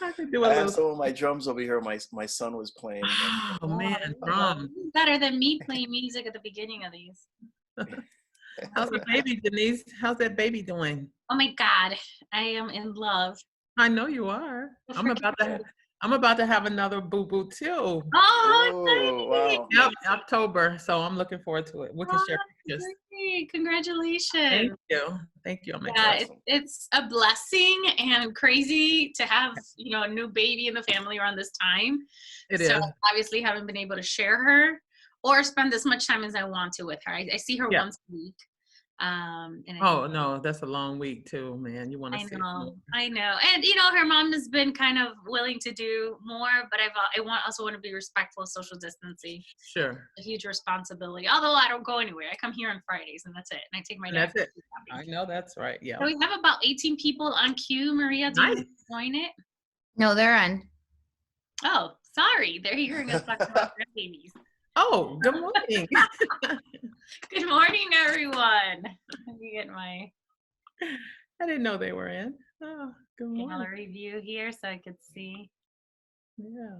I could do a I little. have some of my drums over here. My son was playing. Oh man, drums. Better than me playing music at the beginning of these. How's the baby, Denise? How's that baby doing? Oh my God, I am in love. I know you are. I'm about to have another boo-boo too. Oh, wow. Yep, October. So I'm looking forward to it. We can share pictures. great. Congratulations. Thank you. Thank you. I'm Yeah, excited. it's a blessing and crazy to have, a new baby in the family around this time. It so is. obviously haven't been able to share her or spend as much time as I want to with her. I see her once a week. No, that's a long week too, man. You want to see it more. I know. And her mom has been kind of willing to do more, but I also want to be respectful of social distancing. Sure. A huge responsibility. Although I don't go anywhere. I come here on Fridays and that's it. And I take my dad. That's it. I know that's right. Yeah. So we have about 18 people on queue. Maria, do you want to join it? No, they're on. Oh, sorry. They're hearing us talk about grandbabies. Oh, good morning. Good morning, everyone. Let me get my I didn't know they were in. Oh, good morning. gallery view here so I could see. Yeah.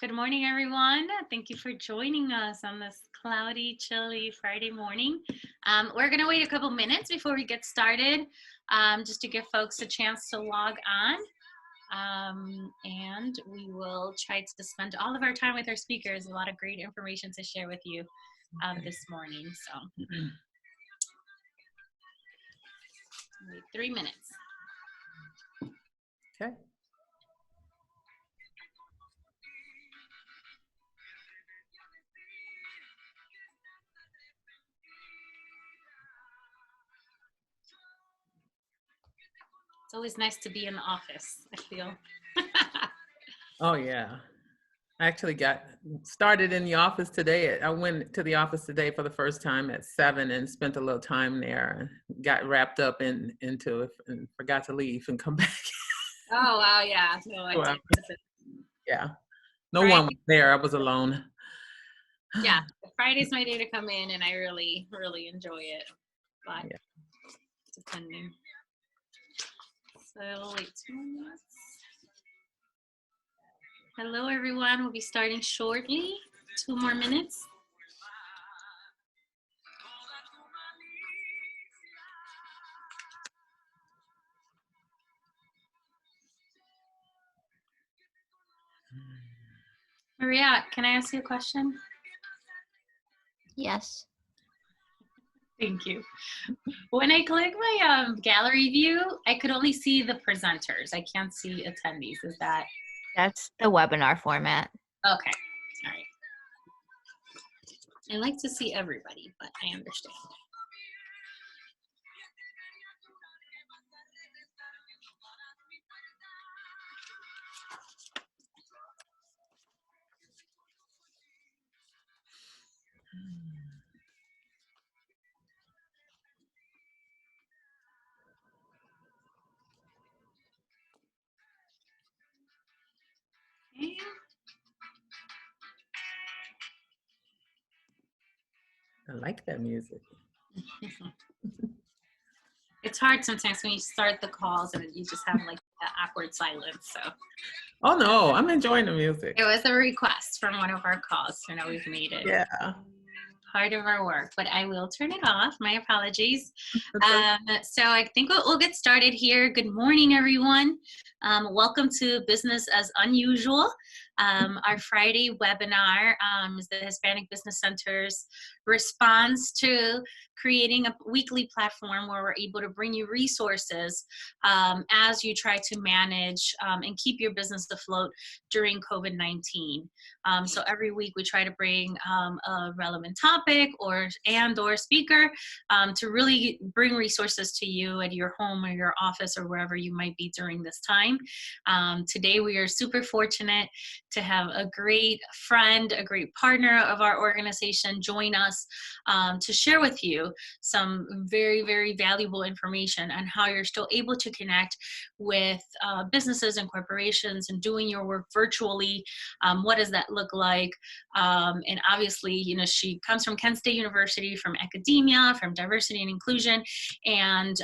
Good morning, everyone. Thank you for joining us on this cloudy, chilly Friday morning. We're going to wait a couple minutes before we get started, just to give folks a chance to log on. And we will try to spend all of our time with our speakers. A lot of great information to share with you this morning. So, wait 3 minutes. Okay. It's always nice to be in the office, I feel. Oh, yeah. I actually got started in the office today. I went to the office today for the first time at 7 and spent a little time there. Got wrapped up into it and forgot to leave and come back. Oh, wow, yeah. No, yeah. No one was there. I was alone. Yeah, Friday's my day to come in, and I really, really enjoy it. But depending. So we'll wait 2 minutes. Hello, everyone. We'll be starting shortly. 2 more minutes. Maria, can I ask you a question? Yes. Thank you. When I click my gallery view, I could only see the presenters. I can't see attendees. Is that? That's the webinar format. Okay. All right. I like to see everybody, but I understand. Okay. I like that music. It's hard sometimes when you start the calls and you just have like that awkward silence. So. Oh no, I'm enjoying the music. It was a request from one of our calls. We've made it. Yeah. Part of our work, but I will turn it off. My apologies. So I think we'll get started here. Good morning, everyone. Welcome to Business as Unusual. Our Friday webinar is the Hispanic Business Center's response to creating a weekly platform where we're able to bring you resources as you try to manage and keep your business afloat during COVID-19. So every week we try to bring a relevant topic or speaker to really bring resources to you at your home or your office or wherever you might be during this time. Today we are super fortunate to have a great friend, a great partner of our organization join us to share with you some very, very valuable information on how you're still able to connect with businesses and corporations and doing your work virtually. What does that look like? And obviously, you know, she comes from Kent State University, from academia, from diversity and inclusion, and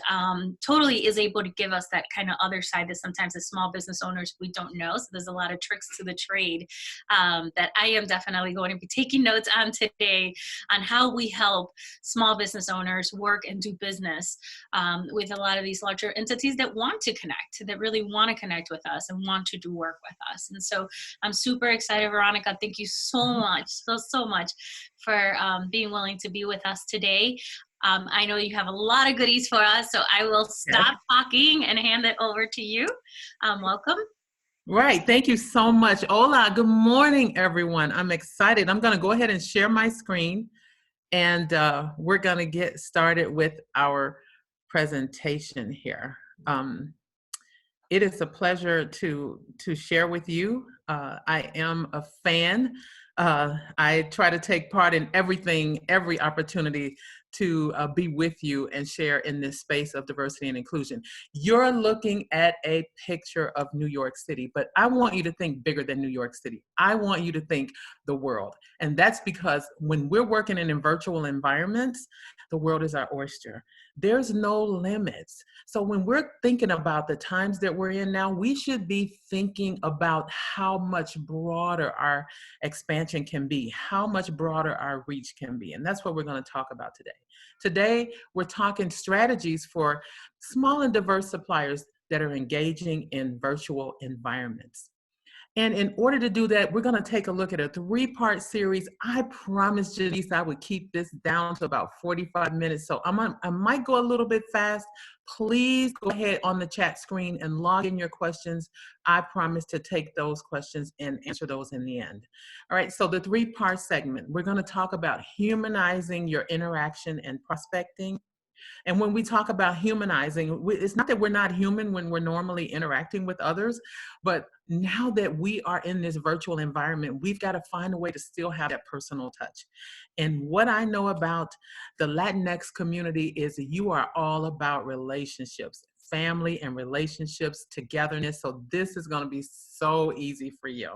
totally is able to give us that kind of other side that sometimes as small business owners we don't know. So there's a lot of tricks to the trade that I am definitely going to be taking notes on today on how we help small business owners work and do business with a lot of these larger entities that want to connect, that really want to connect with us and want to do work with us. And so I'm super excited, Veronica. Thank you so much, so much for being willing to be with us today. I know you have a lot of goodies for us, so I will stop talking and hand it over to you. Welcome. Right. Thank you so much. Hola. Good morning, everyone. I'm excited. I'm going to go ahead and share my screen, and we're going to get started with our presentation here. It is a pleasure to share with you. I am a fan. I try to take part in everything, every opportunity to be with you and share in this space of diversity and inclusion. You're looking at a picture of New York City, but I want you to think bigger than New York City. I want you to think the world. And that's because when we're working in virtual environments, the world is our oyster. There's no limits. So when we're thinking about the times that we're in now, we should be thinking about how much broader our expansion can be, how much broader our reach can be. And that's what we're going to talk about today. Today, we're talking strategies for small and diverse suppliers that are engaging in virtual environments. And in order to do that, we're going to take a look at a 3-part series. I promised Janice I would keep this down to about 45 minutes. So I might go a little bit fast. Please go ahead on the chat screen and log in your questions. I promise to take those questions and answer those in the end. All right, so the 3-part segment, we're going to talk about humanizing your interaction and prospecting. And when we talk about humanizing, it's not that we're not human when we're normally interacting with others, but now that we are in this virtual environment, we've got to find a way to still have that personal touch. And what I know about the Latinx community is that you are all about relationships, family and relationships, togetherness. So this is going to be so easy for you.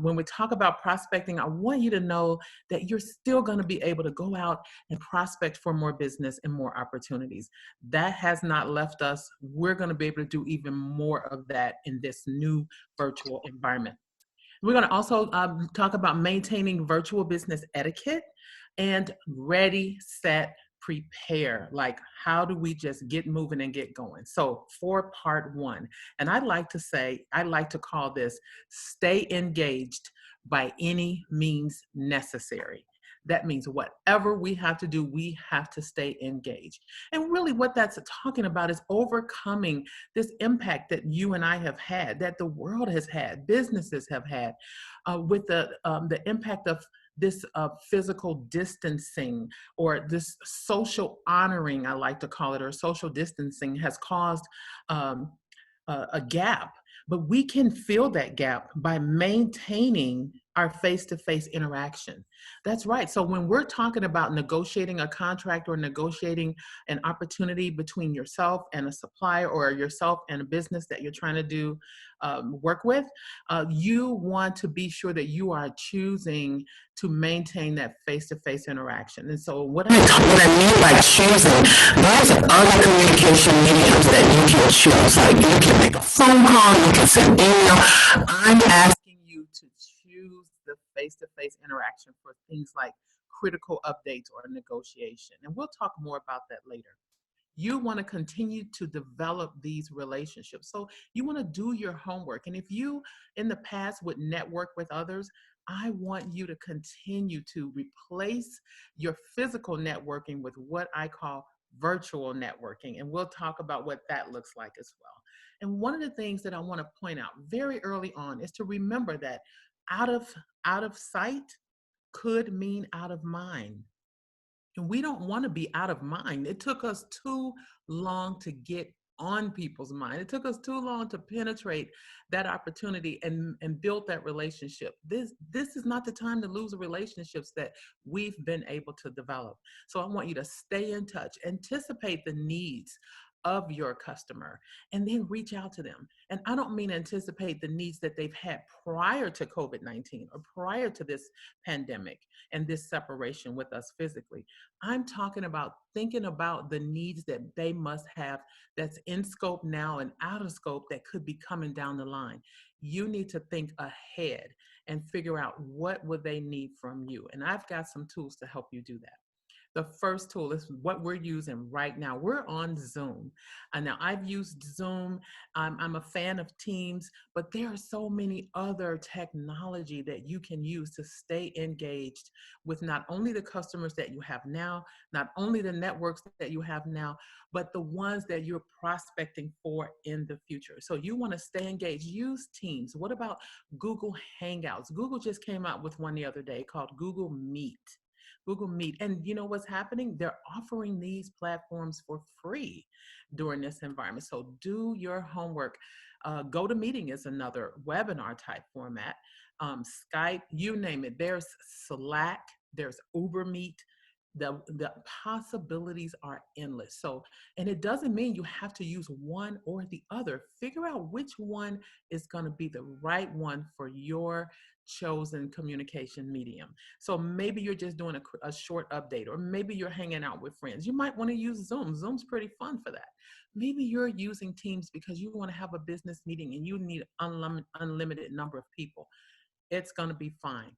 When we talk about prospecting, I want you to know that you're still going to be able to go out and prospect for more business and more opportunities. That has not left us. We're going to be able to do even more of that in this new virtual environment. We're going to also talk about maintaining virtual business etiquette and ready, set, prepare. Like, how do we just get moving and get going? So for part 1, and I like to call this stay engaged by any means necessary. That means whatever we have to do, we have to stay engaged. And really what that's talking about is overcoming this impact that you and I have had, that the world has had, businesses have had, with the impact of this physical distancing, or this social honoring, I like to call it, or social distancing has caused a gap. But we can fill that gap by maintaining our face-to-face interaction. That's right. So when we're talking about negotiating a contract or negotiating an opportunity between yourself and a supplier, or yourself and a business that you're trying to do work with, you want to be sure that you are choosing to maintain that face-to-face interaction. And so what I mean by choosing, those are other communication mediums that you can choose. Like, you can make a phone call, you can send email. I'm asking you to choose the face-to-face interaction for things like critical updates or negotiation. And we'll talk more about that later. You want to continue to develop these relationships. So you want to do your homework. And if you in the past would network with others, I want you to continue to replace your physical networking with what I call virtual networking. And we'll talk about what that looks like as well. And one of the things that I want to point out very early on is to remember that out of sight could mean out of mind. And we don't want to be out of mind. It took us too long to get on people's mind. It took us too long to penetrate that opportunity and build that relationship. This is not the time to lose the relationships that we've been able to develop. So I want you to stay in touch, anticipate the needs of your customer, and then reach out to them. And I don't mean anticipate the needs that they've had prior to COVID-19 or prior to this pandemic and this separation with us physically. I'm talking about thinking about the needs that they must have that's in scope now and out of scope that could be coming down the line. You need to think ahead and figure out what would they need from you. And I've got some tools to help you do that. The first tool is what we're using right now. We're on Zoom. And now I've used Zoom. I'm a fan of Teams, but there are so many other technology that you can use to stay engaged with not only the customers that you have now, not only the networks that you have now, but the ones that you're prospecting for in the future. So you want to stay engaged. Use Teams. What about Google Hangouts? Google just came out with one the other day called Google Meet. Google Meet. And you know what's happening? They're offering these platforms for free during this environment. So do your homework. GoToMeeting is another webinar type format. Skype, you name it. There's Slack, there's Uber Meet. The possibilities are endless. So, and it doesn't mean you have to use one or the other. Figure out which one is going to be the right one for your chosen communication medium. So maybe you're just doing a short update, or maybe you're hanging out with friends. You might want to use Zoom. Zoom's pretty fun for that. Maybe you're using Teams because you want to have a business meeting and you need unlimited number of people. It's going to be fine.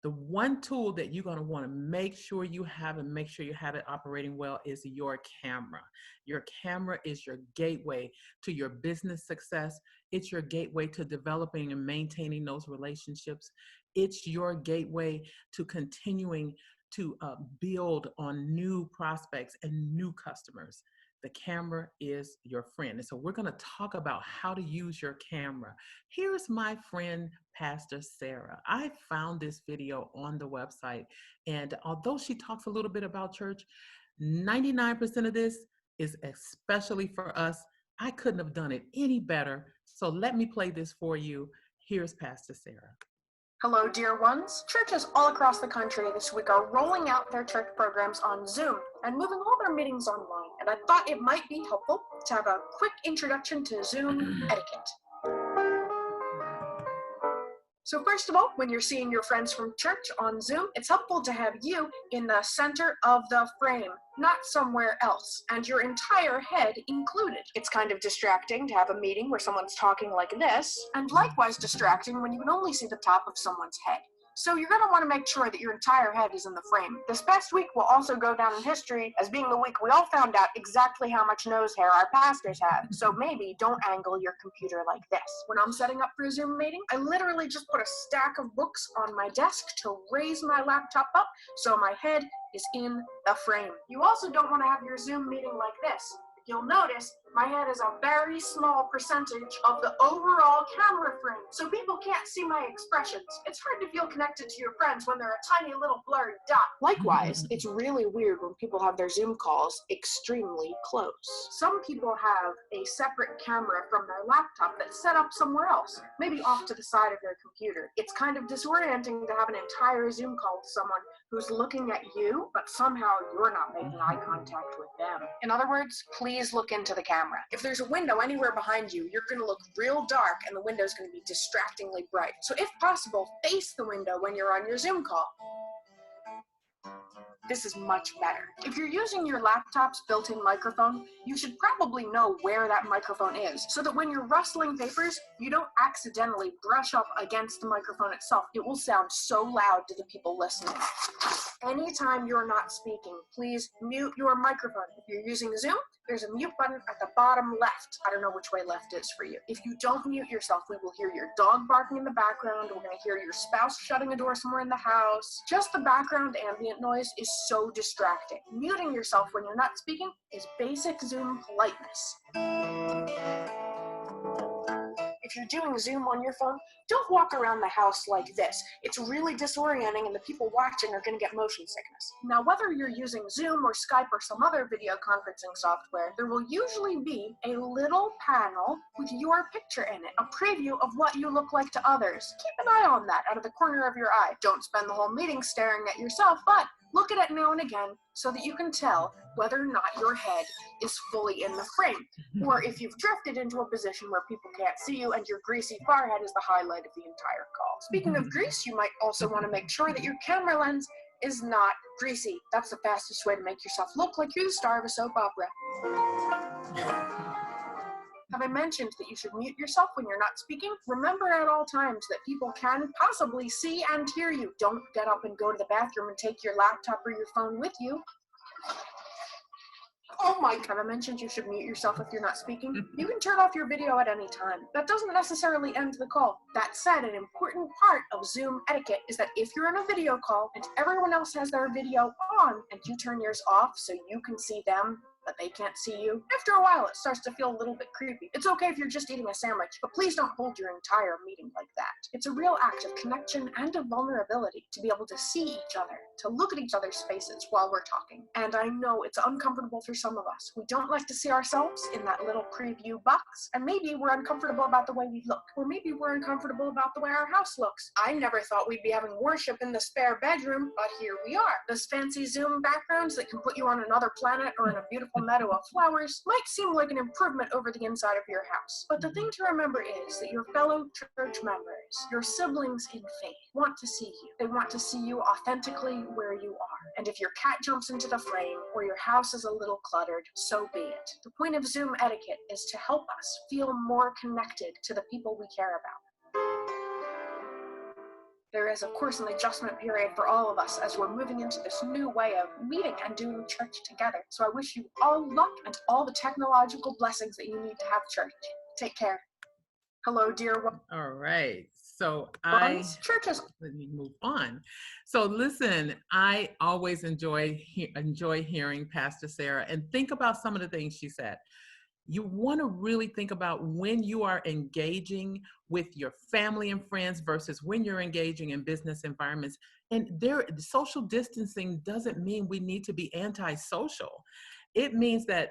The one tool that you're going to want to make sure you have and make sure you have it operating well is your camera. Your camera is your gateway to your business success. It's your gateway to developing and maintaining those relationships. It's your gateway to continuing to build on new prospects and new customers. The camera is your friend. And so we're going to talk about how to use your camera. Here's my friend, Pastor Sarah. I found this video on the website. And although she talks a little bit about church, 99% of this is especially for us. I couldn't have done it any better. So let me play this for you. Here's Pastor Sarah. Hello, dear ones. Churches all across the country this week are rolling out their church programs on Zoom and moving all their meetings online. And I thought it might be helpful to have a quick introduction to Zoom etiquette. So first of all, when you're seeing your friends from church on Zoom, it's helpful to have you in the center of the frame, not somewhere else, and your entire head included. It's kind of distracting to have a meeting where someone's talking like this, and likewise distracting when you can only see the top of someone's head. So you're going to want to make sure that your entire head is in the frame. This past week will also go down in history as being the week we all found out exactly how much nose hair our pastors have. So maybe don't angle your computer like this. When I'm setting up for a Zoom meeting, I literally just put a stack of books on my desk to raise my laptop up so my head is in the frame. You also don't want to have your Zoom meeting like this. You'll notice my head is a very small percentage of the overall camera frame, so people can't see my expressions. It's hard to feel connected to your friends when they're a tiny little blurred dot. Likewise, it's really weird when people have their Zoom calls extremely close. Some people have a separate camera from their laptop that's set up somewhere else, maybe off to the side of their computer. It's kind of disorienting to have an entire Zoom call with someone who's looking at you, but somehow you're not making eye contact with them. In other words, please look into the camera. If there's a window anywhere behind you, you're going to look real dark and the window's going to be distractingly bright. So if possible, face the window when you're on your Zoom call. This is much better. If you're using your laptop's built-in microphone, you should probably know where that microphone is, so that when you're rustling papers, you don't accidentally brush up against the microphone itself. It will sound so loud to the people listening. Anytime you're not speaking, please mute your microphone. If you're using Zoom, there's a mute button at the bottom left. I don't know which way left is for you. If you don't mute yourself, we will hear your dog barking in the background. We're going to hear your spouse shutting a door somewhere in the house. Just the background ambient noise is so distracting. Muting yourself when you're not speaking is basic Zoom politeness. If you're doing Zoom on your phone, don't walk around the house like this. It's really disorienting and the people watching are going to get motion sickness. Now, whether you're using Zoom or Skype or some other video conferencing software, there will usually be a little panel with your picture in it, a preview of what you look like to others. Keep an eye on that out of the corner of your eye. Don't spend the whole meeting staring at yourself, but look at it now and again so that you can tell whether or not your head is fully in the frame, or if you've drifted into a position where people can't see you and your greasy forehead is the highlight of the entire call. Speaking of grease, you might also want to make sure that your camera lens is not greasy. That's the fastest way to make yourself look like you're the star of a soap opera. Have I mentioned that you should mute yourself when you're not speaking? Remember at all times that people can possibly see and hear you. Don't get up and go to the bathroom and take your laptop or your phone with you. Oh my, have I mentioned you should mute yourself if you're not speaking? You can turn off your video at any time. That doesn't necessarily end the call. That said, an important part of Zoom etiquette is that if you're in a video call and everyone else has their video on and you turn yours off so you can see them, but they can't see you, after a while it starts to feel a little bit creepy. It's okay if you're just eating a sandwich, but please don't hold your entire meeting like that. It's a real act of connection and of vulnerability to be able to see each other, to look at each other's faces while we're talking. And I know it's uncomfortable for some of us. We don't like to see ourselves in that little preview box, and maybe we're uncomfortable about the way we look, or maybe we're uncomfortable about the way our house looks. I never thought we'd be having worship in the spare bedroom, but here we are. Those fancy Zoom backgrounds that can put you on another planet or in a beautiful meadow of flowers might seem like an improvement over the inside of your house. But the thing to remember is that your fellow church members, your siblings in faith, want to see you. They want to see you authentically where you are. And if your cat jumps into the frame or your house is a little cluttered, so be it. The point of Zoom etiquette is to help us feel more connected to the people we care about. There is, of course, an adjustment period for all of us as we're moving into this new way of meeting and doing church together. So I wish you all luck and all the technological blessings that you need to have church. Take care. Hello, dear ones. All right. So Church is let me move on. So listen, I always enjoy hearing Pastor Sarah and think about some of the things she said. You want to really think about when you are engaging with your family and friends versus when you're engaging in business environments. And social distancing doesn't mean we need to be antisocial. It means that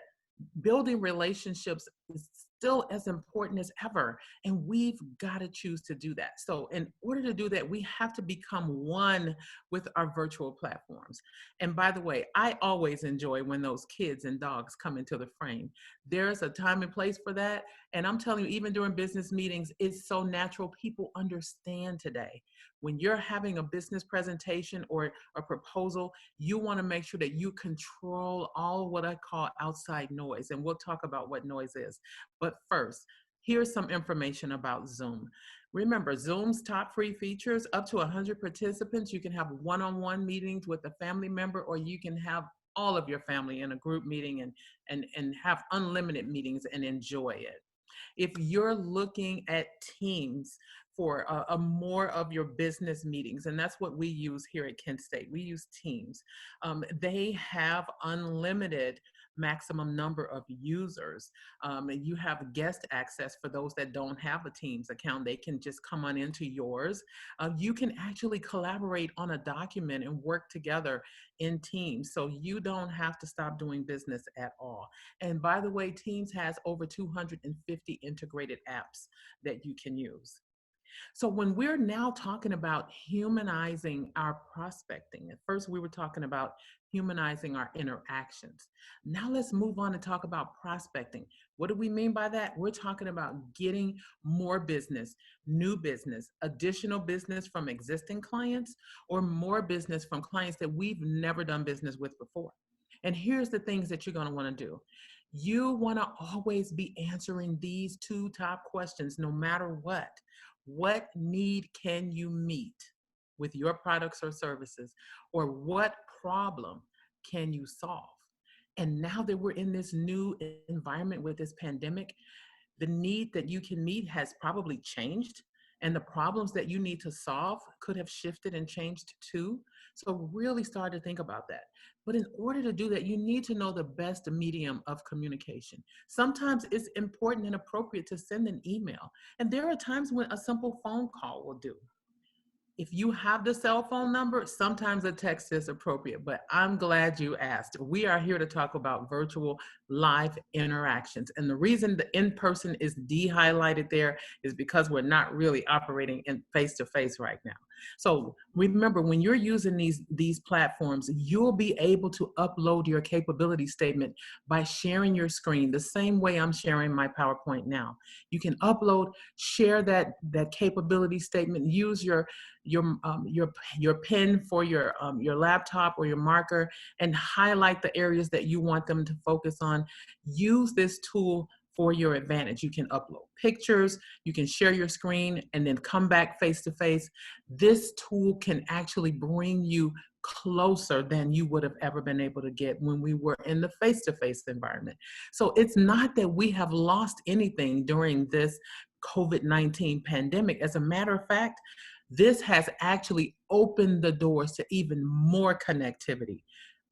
building relationships is still as important as ever. And we've got to choose to do that. So in order to do that, we have to become one with our virtual platforms. And by the way, I always enjoy when those kids and dogs come into the frame. There's a time and place for that. And I'm telling you, even during business meetings, it's so natural. People understand today. When you're having a business presentation or a proposal, you want to make sure that you control all what I call outside noise. And we'll talk about what noise is. But first, here's some information about Zoom. Remember, Zoom's top free features, up to 100 participants. You can have one-on-one meetings with a family member, or you can have all of your family in a group meeting and have unlimited meetings and enjoy it. If you're looking at Teams for a more of your business meetings, and that's what we use here at Kent State, we use Teams. They have unlimited maximum number of users. And you have guest access for those that don't have a Teams account. They can just come on into yours. You can actually collaborate on a document and work together in Teams. So you don't have to stop doing business at all. And by the way, Teams has over 250 integrated apps that you can use. So when we're now talking about humanizing our prospecting, at first we were talking about humanizing our interactions. Now let's move on and talk about prospecting. What do we mean by that? We're talking about getting more business, new business, additional business from existing clients, or more business from clients that we've never done business with before. And here's the things that you're going to want to do. You want to always be answering these two top questions, no matter what. What need can you meet with your products or services? Or what problem can you solve? And now that we're in this new environment with this pandemic, the need that you can meet has probably changed. and the problems that you need to solve could have shifted and changed too. So really start to think about that. But in order to do that, you need to know the best medium of communication. Sometimes it's important and appropriate to send an email. And there are times when a simple phone call will do. If you have the cell phone number, sometimes a text is appropriate, but I'm glad you asked. We are here to talk about virtual live interactions. And the reason the in-person is de-highlighted there is because we're not really operating in face-to-face right now. So remember, when you're using these platforms, you'll be able to upload your capability statement by sharing your screen the same way I'm sharing my PowerPoint now. You can upload, share that capability statement, use your pen for your laptop or your marker, and highlight the areas that you want them to focus on. Use this tool for your advantage. You can upload pictures, you can share your screen, and then come back face to face. This tool can actually bring you closer than you would have ever been able to get when we were in the face-to-face environment. So it's not that we have lost anything during this COVID-19 pandemic. As a matter of fact, this has actually opened the doors to even more connectivity.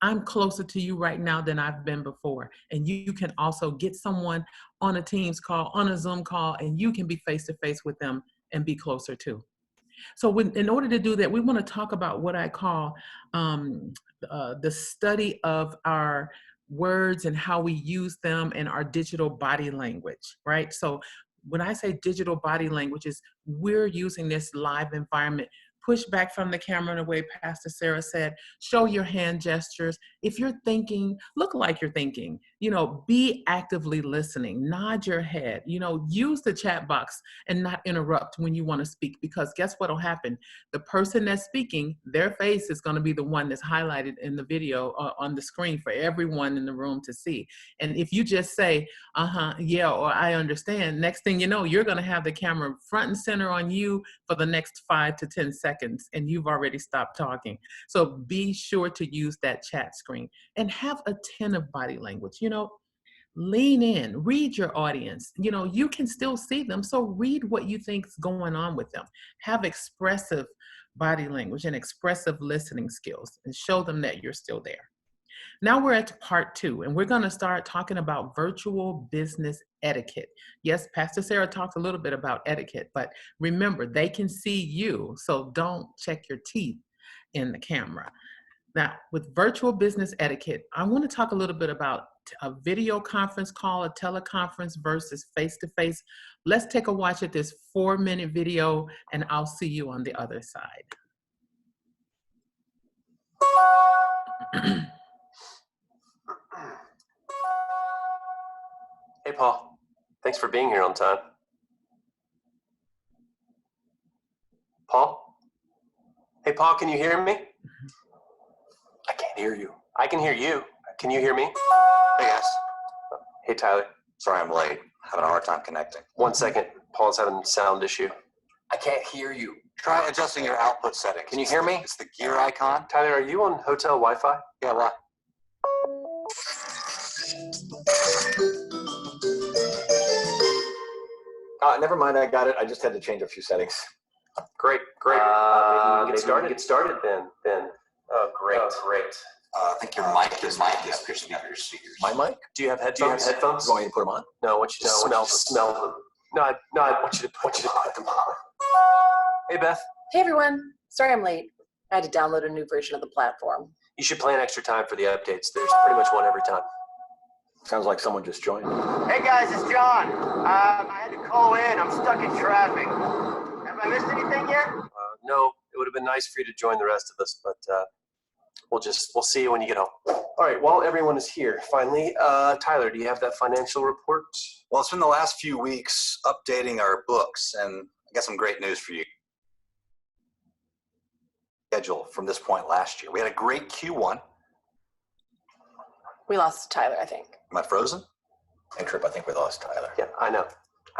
I'm closer to you right now than I've been before. And you can also get someone on a Teams call, on a Zoom call, and you can be face-to-face with them and be closer too. So in order to do that, we want to talk about what I call the study of our words and how we use them and our digital body language, right? So when I say digital body language, is we're using this live environment. Push back from the camera in a way Pastor Sarah said, show your hand gestures. If you're thinking, look like you're thinking, be actively listening, nod your head, use the chat box and not interrupt when you want to speak, because guess what will happen? The person that's speaking, their face is going to be the one that's highlighted in the video on the screen for everyone in the room to see. And if you just say, yeah, or I understand, next thing you know, you're going to have the camera front and center on you for the next 5 to 10 seconds. And you've already stopped talking. So be sure to use that chat screen and have attentive body language. Lean in, read your audience. You can still see them. So read what you think's going on with them. Have expressive body language and expressive listening skills and show them that you're still there. Now we're at part 2, and we're going to start talking about virtual business etiquette. Yes, Pastor Sarah talked a little bit about etiquette, but remember, they can see you, so don't check your teeth in the camera. Now, with virtual business etiquette, I want to talk a little bit about a video conference call, a teleconference versus face-to-face. Let's take a watch at this 4-minute video, and I'll see you on the other side. Hey, Paul. Thanks for being here on time. Paul? Hey, Paul, can you hear me? I can't hear you. I can hear you. Can you hear me? Hey, guys. Hey, Tyler. Sorry I'm late. Having a hard time connecting. 1 second. Paul's having a sound issue. I can't hear you. Try adjusting your output settings. Can you hear me? It's the gear icon. Tyler, are you on hotel Wi-Fi? Yeah, what? Never mind, I got it. I just had to change a few settings. Great. Maybe we can get started then. Oh, great. I think your mic is pushing up your speakers. My mic? Do you have headphones? You want me to put them on? No, I want you to smell them. No, I want you to put them on. Hey, Beth. Hey everyone, sorry I'm late. I had to download a new version of the platform. You should plan extra time for the updates. There's pretty much one every time. Sounds like someone just joined. Hey guys, it's John. I had to call in. I'm stuck in traffic. Have I missed anything yet? No, it would have been nice for you to join the rest of us, but we'll see you when you get home. All right, while everyone is here, finally, Tyler, do you have that financial report? Well, it's been the last few weeks updating our books, and I got some great news for you. Schedule from this point last year. We had a great Q1. We lost Tyler, I think. Am I frozen? Hey, Trip, I think we lost Tyler. Yeah, I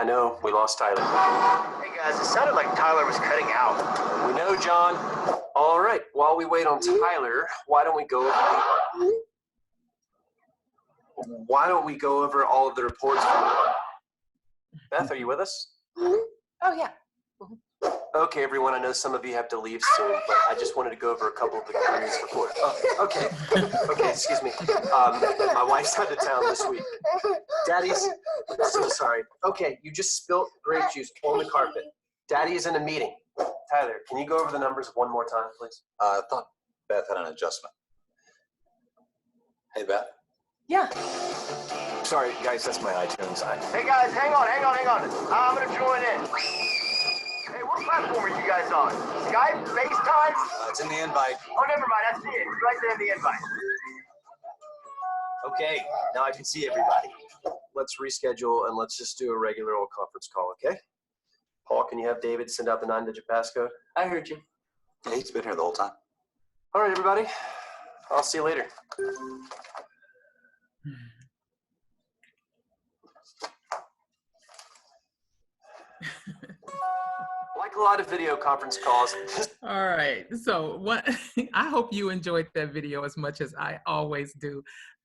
know, we lost Tyler. Hey guys, it sounded like Tyler was cutting out. We know, John. All right, while we wait on Tyler, why don't we go over all of the reports? Beth, are you with us? Oh, yeah. Okay, everyone, I know some of you have to leave soon, but I just wanted to go over a couple of the careers before. Oh, okay. Okay, excuse me. My wife's out of town this week. Daddy's, so sorry. Okay, you just spilt grape juice on the carpet. Daddy's in a meeting. Tyler, can you go over the numbers one more time, please? I thought Beth had an adjustment. Hey, Beth. Yeah. Sorry, guys, that's my iTunes. Hey guys, hang on. I'm gonna join in. Hey, what platform are you guys on? Skype? FaceTime? It's in the invite. Oh, never mind. I see it. It's right there in the invite. Okay, now I can see everybody. Let's reschedule and let's just do a regular old conference call, okay? Paul, can you have David send out the 9-digit passcode? I heard you. Yeah, he's been here the whole time. All right, everybody. I'll see you later. Like a lot of video conference calls. All right. So what I hope you enjoyed that video as much as I always do.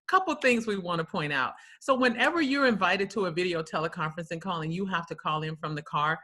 Couple things we want to point out. So whenever you're invited to a video teleconferencing call and you have to call in from the car,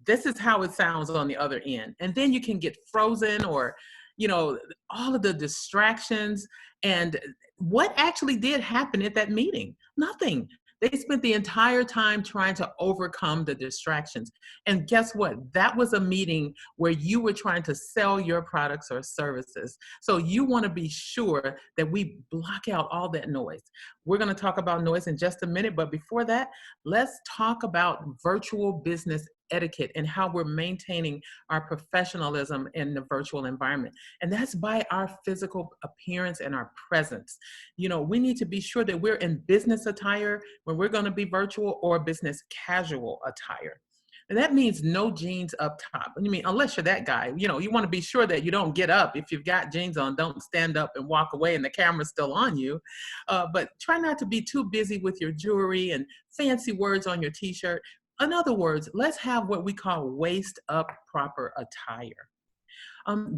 this is how it sounds on the other end. And then you can get frozen or, you know, all of the distractions. And what actually did happen at that meeting? Nothing. They spent the entire time trying to overcome the distractions. And guess what? That was a meeting where you were trying to sell your products or services. So you want to be sure that we block out all that noise. We're going to talk about noise in just a minute, but before that, let's talk about virtual business etiquette and how we're maintaining our professionalism in the virtual environment. And that's by our physical appearance and our presence. You know, we need to be sure that we're in business attire when we're going to be virtual or business casual attire. And that means no jeans up top. I mean, unless you're that guy, you know, you want to be sure that you don't get up. If you've got jeans on, don't stand up and walk away and the camera's still on you. But try not to be too busy with your jewelry and fancy words on your t-shirt. In other words, let's have what we call waist up proper attire.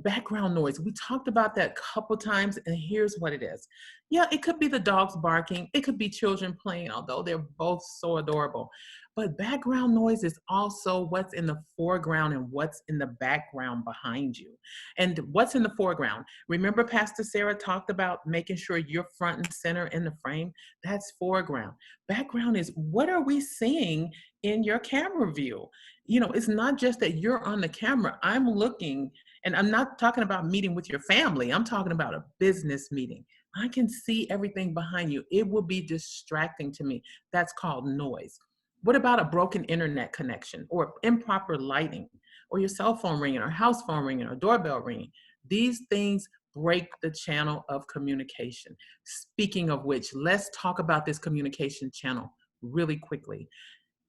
Background noise. We talked about that a couple times, and here's what it is. Yeah, it could be the dogs barking. It could be children playing, although they're both so adorable. But background noise is also what's in the foreground and what's in the background behind you. And what's in the foreground? Remember Pastor Sarah talked about making sure you're front and center in the frame? That's foreground. Background is what are we seeing in your camera view? You know, it's not just that you're on the camera. I'm looking, and I'm not talking about meeting with your family. I'm talking about a business meeting. I can see everything behind you. It will be distracting to me. That's called noise. What about a broken internet connection or improper lighting or your cell phone ringing or house phone ringing or doorbell ringing? These things break the channel of communication. Speaking of which, let's talk about this communication channel really quickly.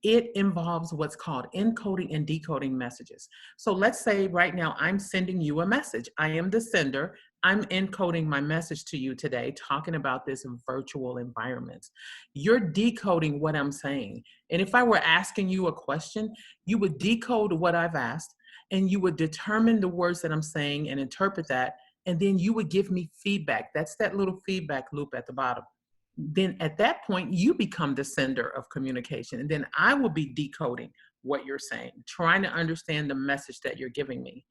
It involves what's called encoding and decoding messages. So let's say right now I'm sending you a message. I am the sender. I'm encoding my message to you today, talking about this virtual environment. You're decoding what I'm saying. And if I were asking you a question, you would decode what I've asked, and you would determine the words that I'm saying and interpret that, and then you would give me feedback. That's that little feedback loop at the bottom. Then at that point, you become the sender of communication. And then I will be decoding what you're saying, trying to understand the message that you're giving me.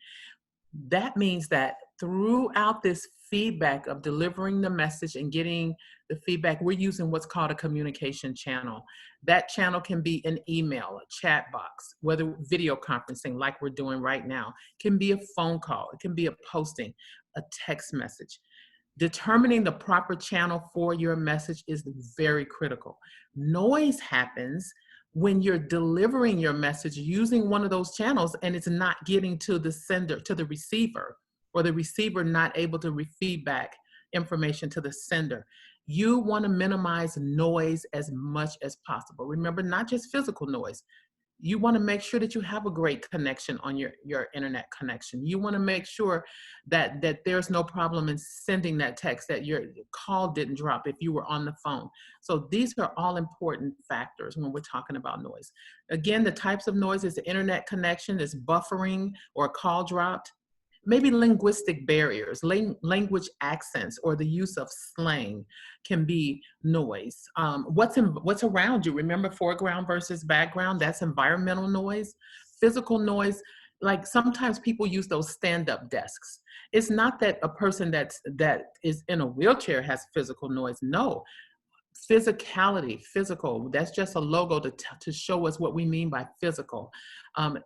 That means that throughout this feedback of delivering the message and getting the feedback, we're using what's called a communication channel. That channel can be an email, a chat box, whether video conferencing like we're doing right now, can be a phone call, it can be a posting, a text message. Determining the proper channel for your message is very critical. Noise happens when you're delivering your message using one of those channels and it's not getting to the sender, to the receiver, or the receiver not able to feedback information to the sender. You want to minimize noise as much as possible. Remember, not just physical noise. You want to make sure that you have a great connection on your internet connection. You want to make sure that there's no problem in sending that text, that your call didn't drop if you were on the phone. So these are all important factors when we're talking about noise. Again, the types of noise is the internet connection, is buffering or a call dropped. Maybe linguistic barriers, language accents, or the use of slang can be noise. What's around you? Remember foreground versus background? That's environmental noise. Physical noise, like sometimes people use those stand-up desks. It's not that a person that is in a wheelchair has physical noise. No, physicality, physical, that's just a logo to show us what we mean by physical.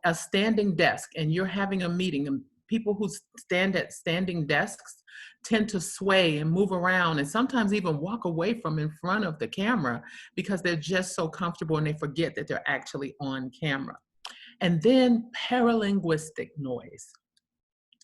A standing desk, and you're having a meeting, and people who stand at standing desks tend to sway and move around and sometimes even walk away from in front of the camera because they're just so comfortable and they forget that they're actually on camera. And then paralinguistic noise.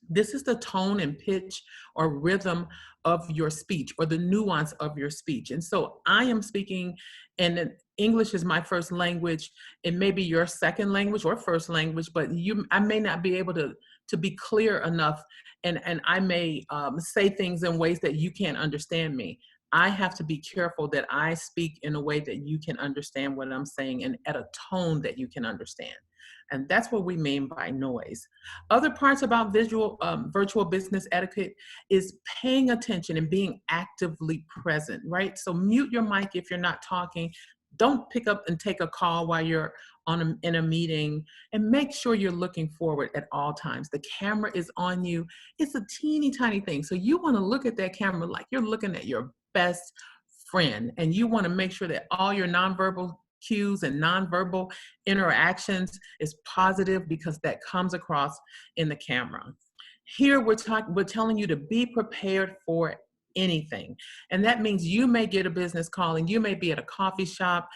This is the tone and pitch or rhythm of your speech or the nuance of your speech. And so I am speaking, and English is my first language. It may be your second language or first language, but I may not be able to be clear enough, and I may say things in ways that you can't understand me. I have to be careful that I speak in a way that you can understand what I'm saying and at a tone that you can understand. And that's what we mean by noise. Other parts about virtual business etiquette is paying attention and being actively present, right? So mute your mic if you're not talking. Don't pick up and take a call while you're in a meeting, and make sure you're looking forward at all times. The camera is on you. It's a teeny tiny thing. So you want to look at that camera like you're looking at your best friend, and you want to make sure that all your nonverbal cues and nonverbal interactions is positive, because that comes across in the camera. Here we're telling you to be prepared for anything. And that means you may get a business call and you may be at a coffee shop.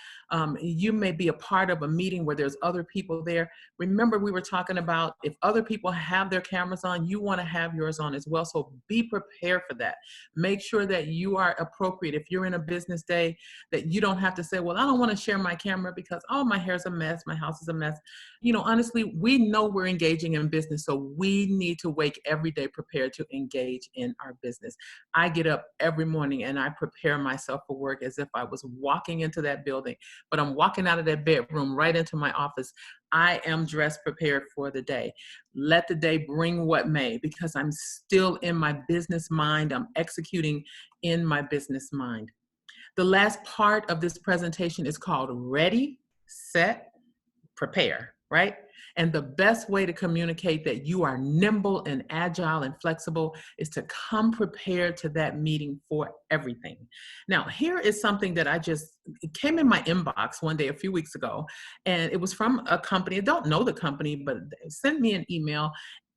You may be a part of a meeting where there's other people there. Remember, we were talking about if other people have their cameras on, you want to have yours on as well. So be prepared for that. Make sure that you are appropriate. If you're in a business day, that you don't have to say, well, I don't want to share my camera because, oh, my hair's a mess, my house is a mess. You know, honestly, we know we're engaging in business, so we need to wake every day prepared to engage in our business. I get up every morning and I prepare myself for work as if I was walking into that building, but I'm walking out of that bedroom right into my office. I am dressed prepared for the day. Let the day bring what may, because I'm still in my business mind. I'm executing in my business mind. The last part of this presentation is called Ready, Set, Prepare, right? And the best way to communicate that you are nimble and agile and flexible is to come prepared to that meeting for everything. Now, here is something that it came in my inbox one day a few weeks ago, and it was from a company. I don't know the company, but they sent me an email,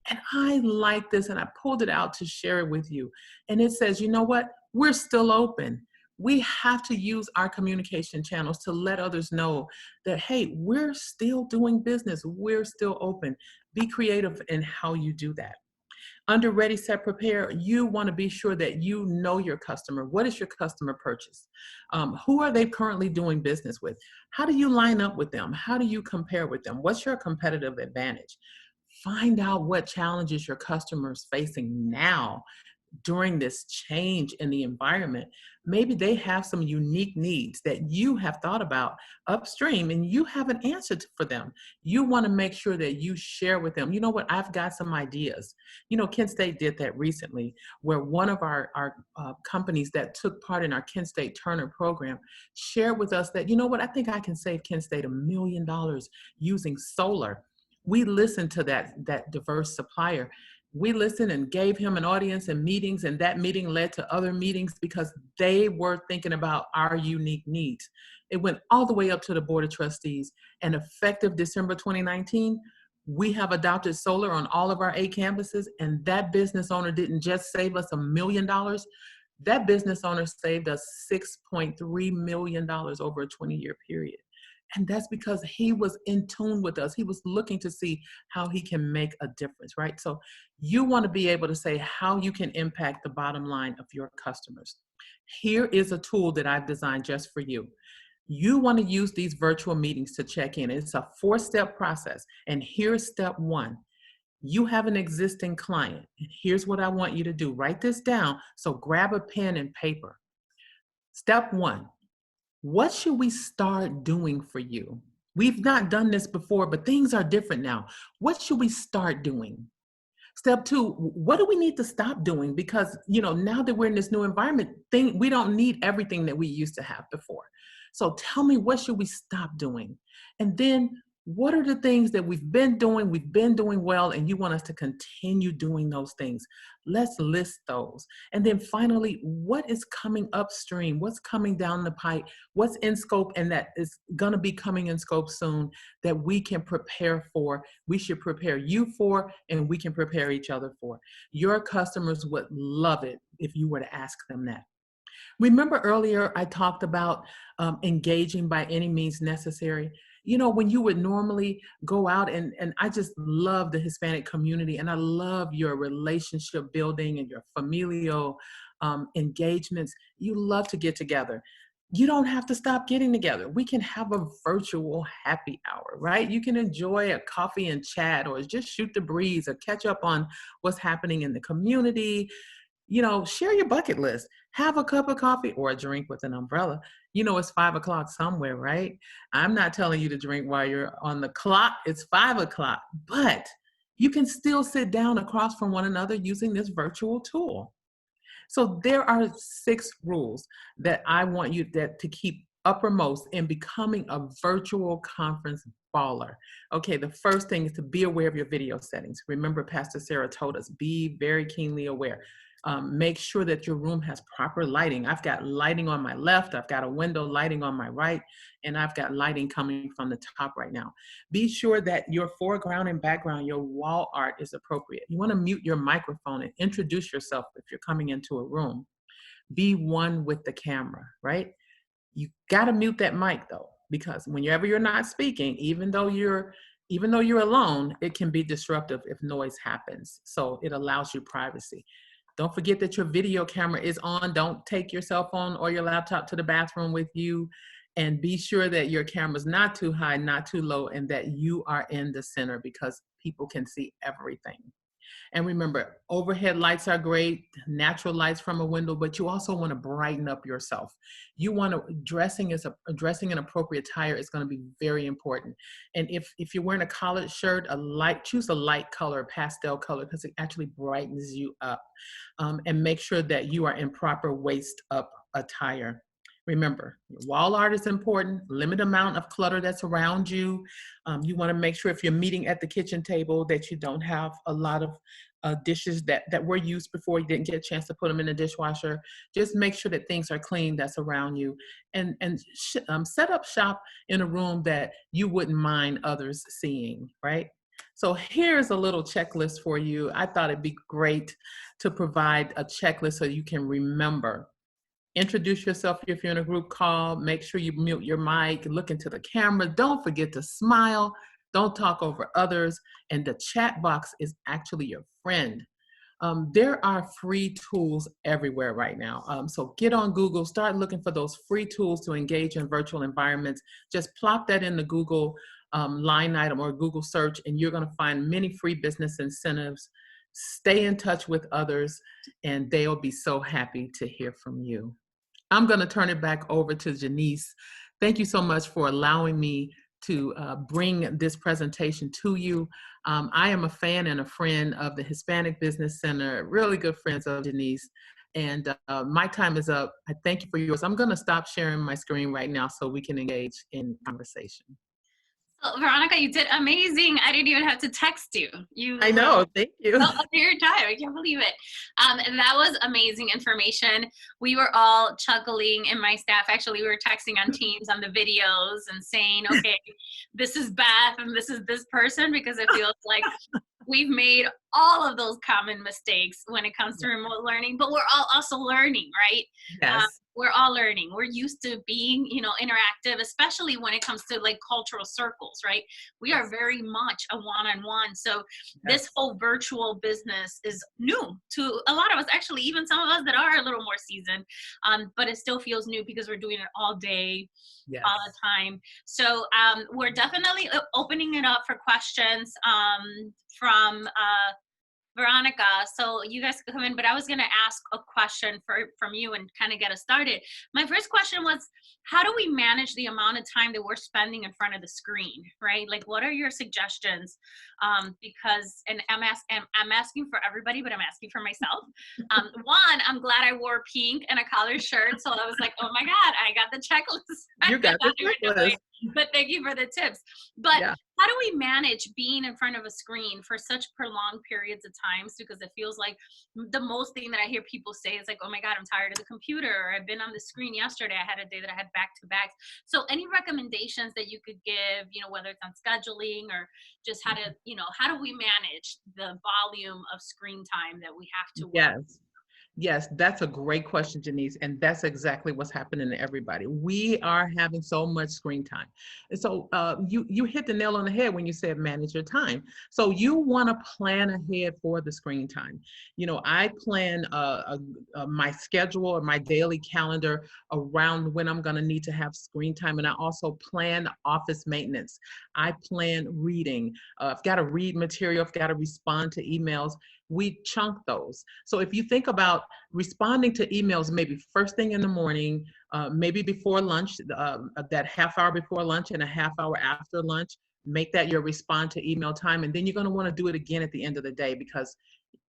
and I like this, and I pulled it out to share it with you. And it says, you know what? We're still open. We have to use our communication channels to let others know that, hey, we're still doing business. We're still open. Be creative in how you do that. Under Ready, Set, Prepare, you want to be sure that you know your customer. What is your customer purchase? Who are they currently doing business with? How do you line up with them? How do you compare with them? What's your competitive advantage? Find out what challenges your customers facing now during this change in the environment. Maybe they have some unique needs that you have thought about upstream and you have an answer for them. You want to make sure that you share with them, you know what, I've got some ideas. You know, Kent State did that recently, where one of our companies that took part in our Kent State Turner program shared with us that, you know what, I think I can save Kent State $1 million using solar. We listened to that diverse supplier. We listened and gave him an audience and meetings, and that meeting led to other meetings because they were thinking about our unique needs. It went all the way up to the Board of Trustees, and effective December 2019, we have adopted solar on all of our 8 campuses, and that business owner didn't just save us $1 million. That business owner saved us $6.3 million over a 20-year period. And that's because he was in tune with us. He was looking to see how he can make a difference, right? So you want to be able to say how you can impact the bottom line of your customers. Here is a tool that I've designed just for you. You want to use these virtual meetings to check in. It's a 4-step process. And here's step 1. You have an existing client. And here's what I want you to do. Write this down. So grab a pen and paper. Step 1. What should we start doing for you? We've not done this before, but things are different now. What should we start doing? Step 2, what do we need to stop doing? Because, you know, now that we're in this new environment, we don't need everything that we used to have before. So tell me, what should we stop doing? And then What are the things that we've been doing well, and you want us to continue doing those things? Let's list those. And then finally, what is coming upstream? What's coming down the pipe? What's in scope and that is going to be coming in scope soon that we can prepare for? We should prepare you for, and we can prepare each other for. Your customers would love it if you were to ask them that. Remember earlier I talked about engaging by any means necessary. You know, when you would normally go out, and I just love the Hispanic community, and I love your relationship building and your familial engagements. You love to get together. You don't have to stop getting together. We can have a virtual happy hour, right? You can enjoy a coffee and chat, or just shoot the breeze, or catch up on what's happening in the community. You know, share your bucket list. Have a cup of coffee or a drink with an umbrella. You know, it's 5 o'clock somewhere, right? I'm not telling you to drink while you're on the clock. It's 5 o'clock, but you can still sit down across from one another using this virtual tool. So there are 6 rules that I want you to keep uppermost in becoming a virtual conference baller. Okay, the first thing is to be aware of your video settings. Remember, Pastor Sarah told us, be very keenly aware. Make sure that your room has proper lighting. I've got lighting on my left, I've got a window lighting on my right, and I've got lighting coming from the top right now. Be sure that your foreground and background, your wall art is appropriate. You want to mute your microphone and introduce yourself if you're coming into a room. Be one with the camera, right? You got to mute that mic though, because whenever you're not speaking, even though you're alone, it can be disruptive if noise happens. So it allows you privacy. Don't forget that your video camera is on. Don't take your cell phone or your laptop to the bathroom with you. And be sure that your camera's not too high, not too low, and that you are in the center, because people can see everything. And remember, overhead lights are great, natural lights from a window, but you also want to brighten up yourself. You want to, dressing an appropriate attire is going to be very important. And if you're wearing a collared shirt, choose a light color, pastel color, because it actually brightens you up. And make sure that you are in proper waist up attire. Remember, your wall art is important, limited amount of clutter that's around you. You want to make sure if you're meeting at the kitchen table that you don't have a lot of dishes that were used before, you didn't get a chance to put them in the dishwasher. Just make sure that things are clean that's around you, and set up shop in a room that you wouldn't mind others seeing, right? So here's a little checklist for you. I thought it'd be great to provide a checklist so you can remember. Introduce yourself if you're in a group call. Make sure you mute your mic, look into the camera. Don't forget to smile. Don't talk over others. And the chat box is actually your friend. There are free tools everywhere right now. So get on Google, start looking for those free tools to engage in virtual environments. Just plop that in the Google line item or Google search, and you're gonna find many free business incentives. Stay in touch with others, and they'll be so happy to hear from you. I'm gonna turn it back over to Janice. Thank you so much for allowing me to bring this presentation to you. I am a fan and a friend of the Hispanic Business Center, really good friends of Janice. And my time is up. I thank you for yours. I'm gonna stop sharing my screen right now so we can engage in conversation. So, Veronica, you did amazing. I didn't even have to text you. I know, thank you. Well, under your time, I can't believe it. That was amazing information. We were all chuckling, and my staff, actually, we were texting on Teams on the videos and saying, okay, this is Beth and this is this person, because it feels like we've made all of those common mistakes when it comes to remote learning, but we're all also learning, right? Yes. We're all learning. We're used to being, interactive, especially when it comes to like cultural circles, right? We are very much a one-on-one. So this whole virtual business is new to a lot of us, actually, even some of us that are a little more seasoned, but it still feels new because we're doing it all day, all the time. So we're definitely opening it up for questions from Veronica, so you guys can come in, but I was going to ask a question from you and kind of get us started. My first question was, how do we manage the amount of time that we're spending in front of the screen, right? Like, what are your suggestions? Because, and I'm asking for everybody, but I'm asking for myself. One, I'm glad I wore pink and a collared shirt, so I was like, oh my God, I got the checklist. You got the checklist. But thank you for the tips. But Yeah. how do we manage being in front of a screen for such prolonged periods of times? Because it feels like the most thing that I hear people say is like, oh my God, I'm tired of the computer. Or I've been on the screen yesterday. I had a day that I had back to backs. So any recommendations that you could give, whether it's on scheduling or just how to, how do we manage the volume of screen time that we have to work? Yes. Yes, that's a great question, Janice, and that's exactly what's happening to everybody. We are having so much screen time. And so you hit the nail on the head when you said manage your time. So you want to plan ahead for the screen time. I plan my schedule or my daily calendar around when I'm going to need to have screen time, and I also plan office maintenance. I plan reading. I've got to read material. I've got to respond to emails. We chunk those. So if you think about responding to emails, maybe first thing in the morning, maybe before lunch, that half hour before lunch and a half hour after lunch, make that your respond to email time. And then you're going to want to do it again at the end of the day because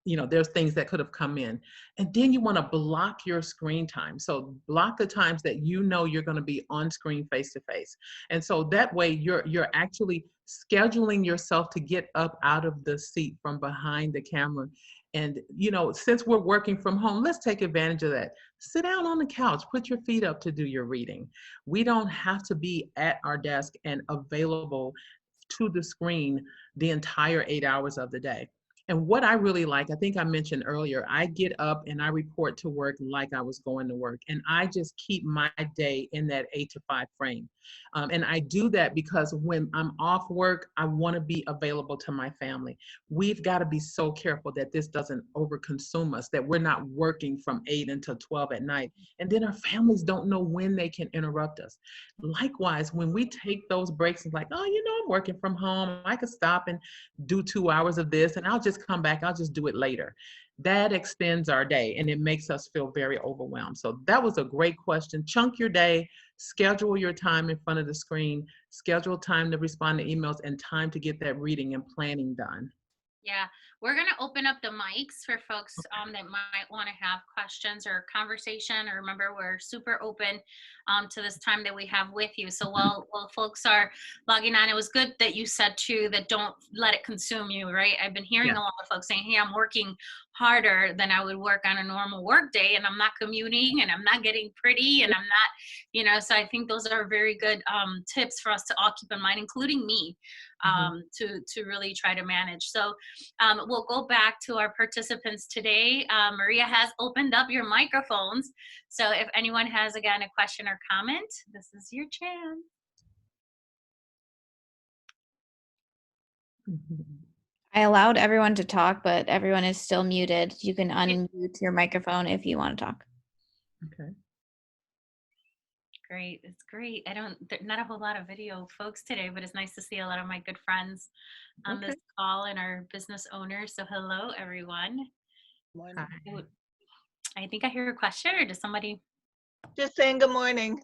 there's things that could have come in. And then you want to block your screen time. So block the times that you're going to be on screen face to face. And so that way you're actually scheduling yourself to get up out of the seat from behind the camera. And, since we're working from home, let's take advantage of that. Sit down on the couch, put your feet up to do your reading. We don't have to be at our desk and available to the screen the entire 8 hours of the day. And what I really like, I think I mentioned earlier, I get up and I report to work like I was going to work. And I just keep my day in that 8 to 5 frame. And I do that because when I'm off work, I want to be available to my family. We've got to be so careful that this doesn't overconsume us, that we're not working from 8 until 12 at night. And then our families don't know when they can interrupt us. Likewise, when we take those breaks, it's like, oh, I'm working from home. I could stop and do 2 hours of this and I'll just come back. I'll just do it later. That extends our day and it makes us feel very overwhelmed. So that was a great question. Chunk your day, schedule your time in front of the screen, schedule time to respond to emails and time to get that reading and planning done. Yeah, we're going to open up the mics for folks that might want to have questions or conversation. Or remember, we're super open to this time that we have with you. So while folks are logging on, it was good that you said too that don't let it consume you, right? I've been hearing a lot of folks saying, hey, I'm working harder than I would work on a normal work day, and I'm not commuting and I'm not getting pretty and I'm not, so I think those are very good tips for us to all keep in mind, including me, to really try to manage. So we'll go back to our participants today. Maria has opened up your microphones. So if anyone has, again, a question or comment, this is your chance. I allowed everyone to talk, but everyone is still muted. You can unmute your microphone if you want to talk. Okay. Great. It's great. Not a whole lot of video folks today, but it's nice to see a lot of my good friends on this call and our business owners. So hello, everyone. Hi. I think I hear a question, or does somebody? Just saying good morning.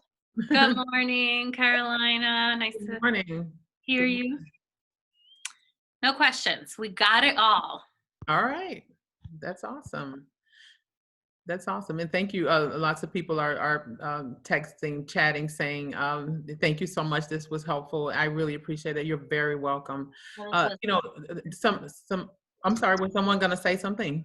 Good morning, Carolina. Nice to hear you. No questions. We got it all. All right. That's awesome. That's awesome. And thank you. Lots of people are texting, chatting, saying, thank you so much. This was helpful. I really appreciate it. You're very welcome. I'm sorry, was someone going to say something?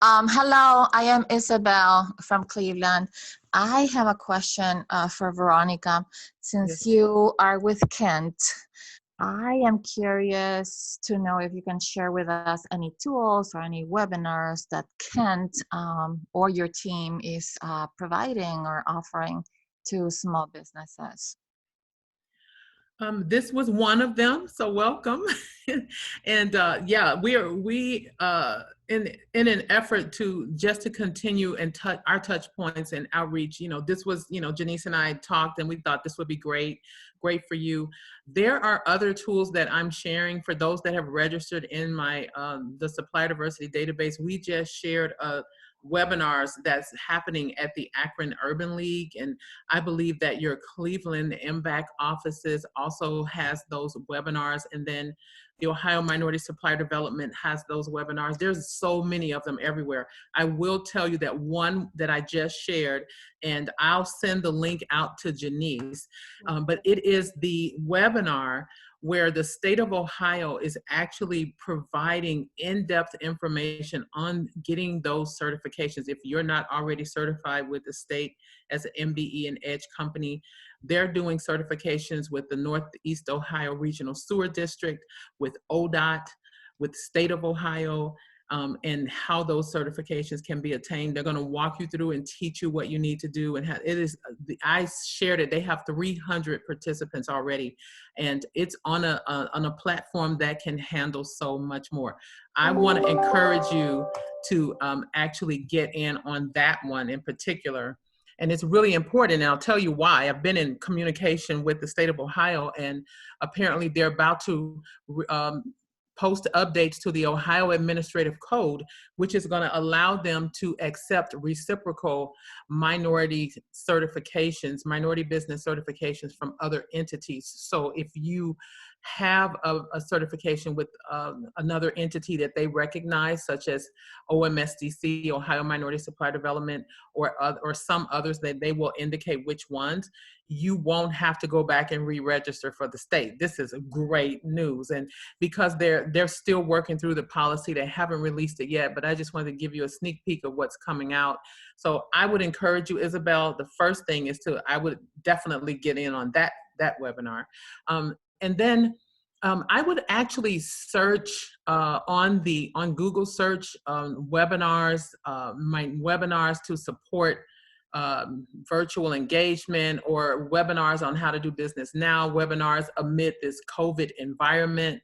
Hello, I am Isabel from Cleveland. I have a question for Veronica. Since you are with Kent, I am curious to know if you can share with us any tools or any webinars that Kent or your team is providing or offering to small businesses. This was one of them, so welcome. And we in an effort to continue and our touch points and outreach. This was, Janice and I talked and we thought this would be great for you. There are other tools that I'm sharing for those that have registered in my the Supply Diversity Database. We just shared webinars that's happening at the Akron Urban League, and I believe that your Cleveland MBAC offices also has those webinars. And then The Ohio Minority Supplier Development has those webinars. There's so many of them everywhere. I will tell you that one that I just shared, and I'll send the link out to Janice, but it is the webinar where the state of Ohio is actually providing in-depth information on getting those certifications. If you're not already certified with the state as an MBE and EDGE company, they're doing certifications with the Northeast Ohio Regional Sewer District, with ODOT, with the state of Ohio, and how those certifications can be attained. They're going to walk you through and teach you what you need to do. And it is, I shared it. They have 300 participants already, and it's on a platform that can handle so much more. I want to encourage you to actually get in on that one in particular. And it's really important, and I'll tell you why. I've been in communication with the state of Ohio, and apparently they're about to post updates to the Ohio Administrative Code, which is going to allow them to accept reciprocal minority certifications, minority business certifications from other entities. So if you have a certification with another entity that they recognize, such as OMSDC, Ohio Minority Supply Development, or some others that they will indicate which ones, you won't have to go back and re-register for the state. This is great news. And because they're still working through the policy, they haven't released it yet, but I just wanted to give you a sneak peek of what's coming out. So I would encourage you, Isabel, the first thing is I would definitely get in on that webinar. And then I would actually search on Google search webinars, my webinars to support virtual engagement, or webinars on how to do business now, webinars amid this COVID environment,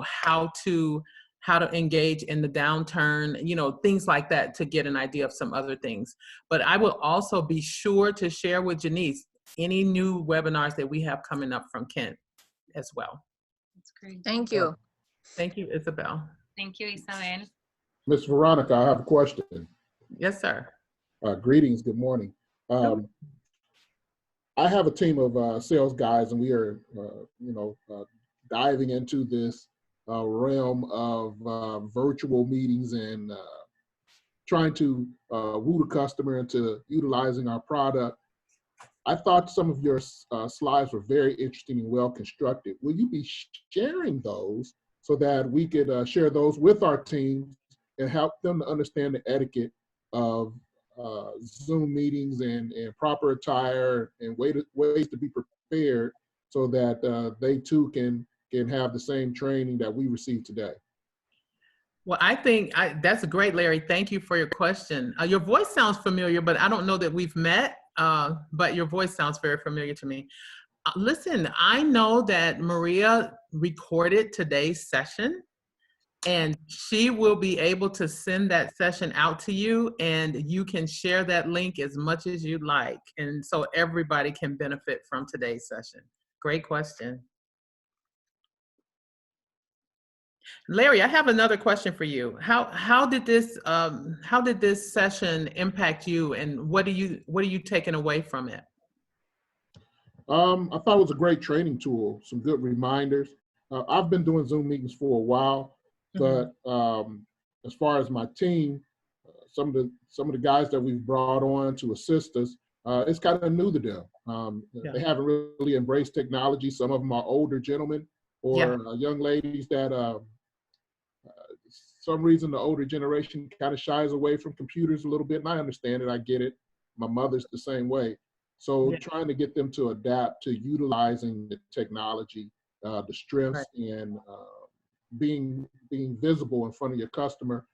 how to engage in the downturn, things like that, to get an idea of some other things. But I will also be sure to share with Janice any new webinars that we have coming up from Kent as well. That's great. Thank you. Thank you, Isabel. Thank you, Isabel. Ms. Veronica, I have a question. Yes, sir. Greetings, good morning. I have a team of sales guys, and we are, diving into this realm of virtual meetings and trying to woo the customer into utilizing our product. I thought some of your slides were very interesting and well constructed. Will you be sharing those so that we could share those with our teams and help them to understand the etiquette of Zoom meetings and proper attire and ways to be prepared, so that they too can have the same training that we received today? Well, I think that's great, Larry. Thank you for your question. Your voice sounds familiar, but I don't know that we've met, but your voice sounds very familiar to me. Listen, I know that Maria recorded today's session, and she will be able to send that session out to you, and you can share that link as much as you'd like. And so everybody can benefit from today's session. Great question. Larry, I have another question for you. How did this session impact you, and what are you taking away from it? I thought it was a great training tool, some good reminders. I've been doing Zoom meetings for a while, but as far as my team, some of the guys that we've brought on to assist us, it's kind of new to them. They haven't really embraced technology. Some of them are older gentlemen or young ladies that some reason the older generation kind of shies away from computers a little bit, and I understand it. I get it. My mother's the same way. So trying to get them to adapt to utilizing the technology, the strengths, and being visible in front of your customer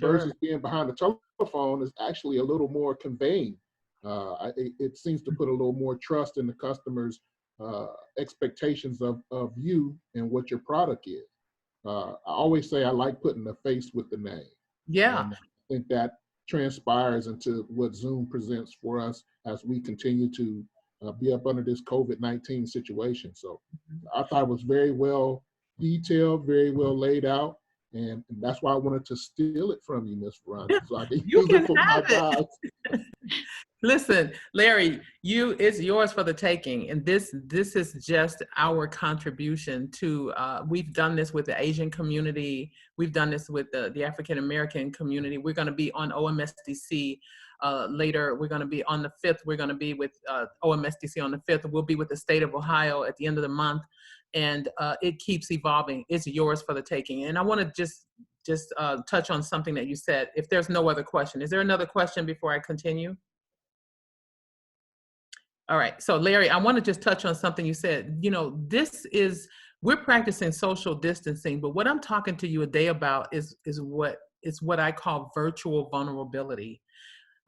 versus being behind the telephone is actually a little more conveying. It seems to put a little more trust in the customer's expectations of you and what your product is. I always say I like putting a face with the name. Yeah. And I think that transpires into what Zoom presents for us as we continue to be up under this COVID-19 situation. So I thought it was very well detailed, very well laid out, and that's why I wanted to steal it from you, Ms. Veronica, so I can use it for my guys. Listen, Larry, it's yours for the taking, and this is just our contribution to. We've done this with the Asian community. We've done this with the African American community. We're going to be on OMSDC later. We're going to be on the 5th. We're going to be with OMSDC on the 5th. We'll be with the state of Ohio at the end of the month, and it keeps evolving. It's yours for the taking. And I want to just touch on something that you said. If there's no other question, is there another question before I continue? All right, so Larry, I want to just touch on something you said. You know, we're practicing social distancing, but what I'm talking to you today about is what I call virtual vulnerability.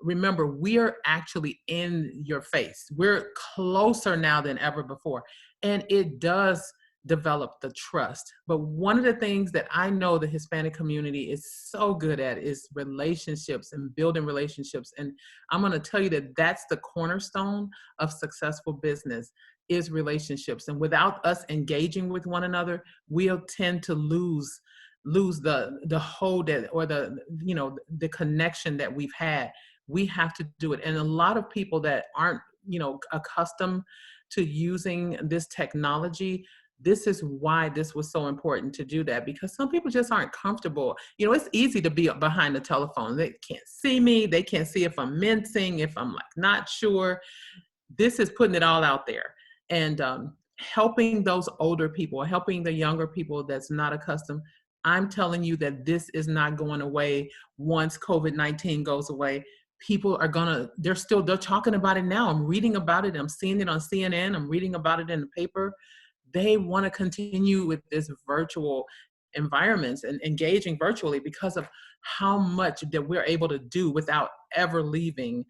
Remember, we are actually in your face. We're closer now than ever before, and it does develop the trust. But one of the things that I know the Hispanic community is so good at is relationships and building relationships. And I'm going to tell you that that's the cornerstone of successful business is relationships. And without us engaging with one another, we'll tend to lose the hold or the connection that we've had. We have to do it. And a lot of people that aren't, accustomed to using this technology, this is why this was so important to do that, because some people just aren't comfortable. It's easy to be behind the telephone. They can't see me. They can't see if I'm mincing, if I'm not sure. This is putting it all out there and helping those older people, helping the younger people that's not accustomed. I'm telling you that this is not going away once COVID-19 goes away. People are they're talking about it now. I'm reading about it. I'm seeing it on CNN. I'm reading about it in the paper. They want to continue with this virtual environments and engaging virtually because of how much that we're able to do without ever leaving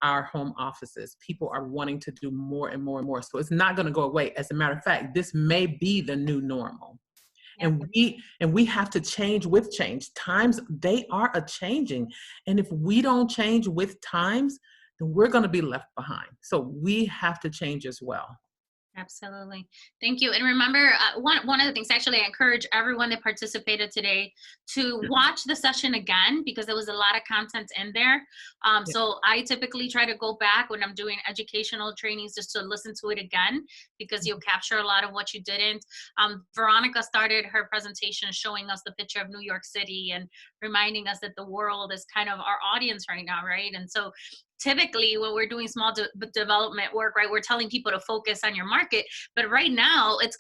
our home offices. People are wanting to do more and more and more. So it's not going to go away. As a matter of fact, this may be the new normal. And we have to change with change. Times, they are a-changing. And if we don't change with times, then we're going to be left behind. So we have to change as well. Absolutely. Thank you. And remember, one of the things, actually, I encourage everyone that participated today to watch the session again, because there was a lot of content in there. So I typically try to go back when I'm doing educational trainings just to listen to it again, because you'll capture a lot of what you didn't. Veronica started her presentation showing us the picture of New York City and reminding us that the world is kind of our audience right now, right? And so typically when we're doing small development work, right, we're telling people to focus on your market, but right now it's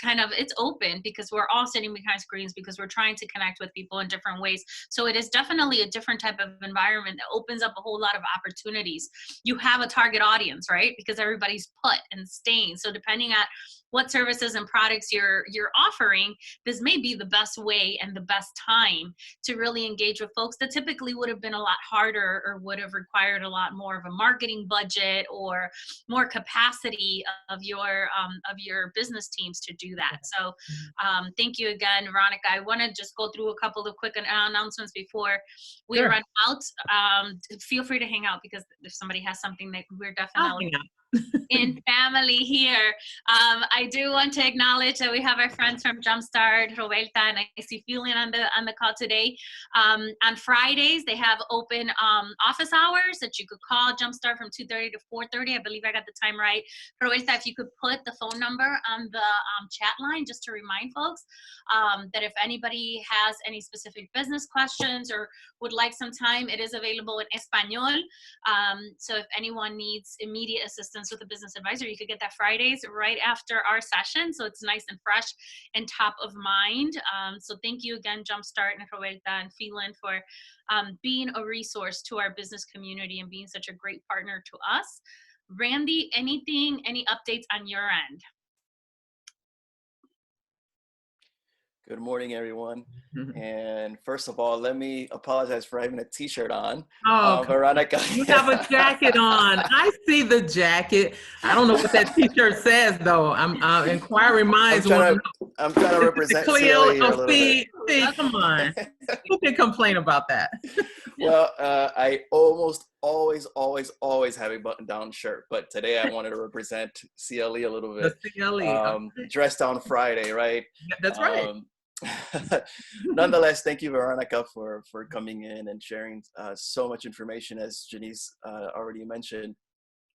open because we're all sitting behind screens because we're trying to connect with people in different ways. So it is definitely a different type of environment that opens up a whole lot of opportunities. You have a target audience, right? Because everybody's put and staying. So depending on what services and products you're offering, this may be the best way and the best time to really engage with folks that typically would have been a lot harder or would have required a lot more of a marketing budget or more capacity of your business teams to do that. So thank you again, Veronica. I want to just go through a couple of quick announcements before we run out. Feel free to hang out, because if somebody has something that we're definitely in family here. I do want to acknowledge that we have our friends from Jumpstart, Roberta and I see Feeling on the call today. On Fridays, they have open office hours that you could call Jumpstart from 2:30 to 4:30. I believe I got the time right. Roberta, if you could put the phone number on the chat line just to remind folks that if anybody has any specific business questions or would like some time, it is available in Espanol. So if anyone needs immediate assistance with a business advisor, you could get that Fridays right after our session, so it's nice and fresh and top of mind. So thank you again, Jumpstart and Roberta and Phelan, for being a resource to our business community and being such a great partner to us. Randy, any updates on your end? Good morning, everyone. And first of all, let me apologize for having a t-shirt on. Oh, Veronica. You have a jacket on. I see the jacket. I don't know what that t-shirt says, though. Inquiring minds. I'm trying to represent CLE here a little bit. Come on. Who can complain about that? Well, I almost always have a button-down shirt, but today I wanted to represent CLE a little bit. The CLE. Dress down Friday, right? That's right. Nonetheless, thank you, Veronica, for coming in and sharing so much information, as Janice already mentioned.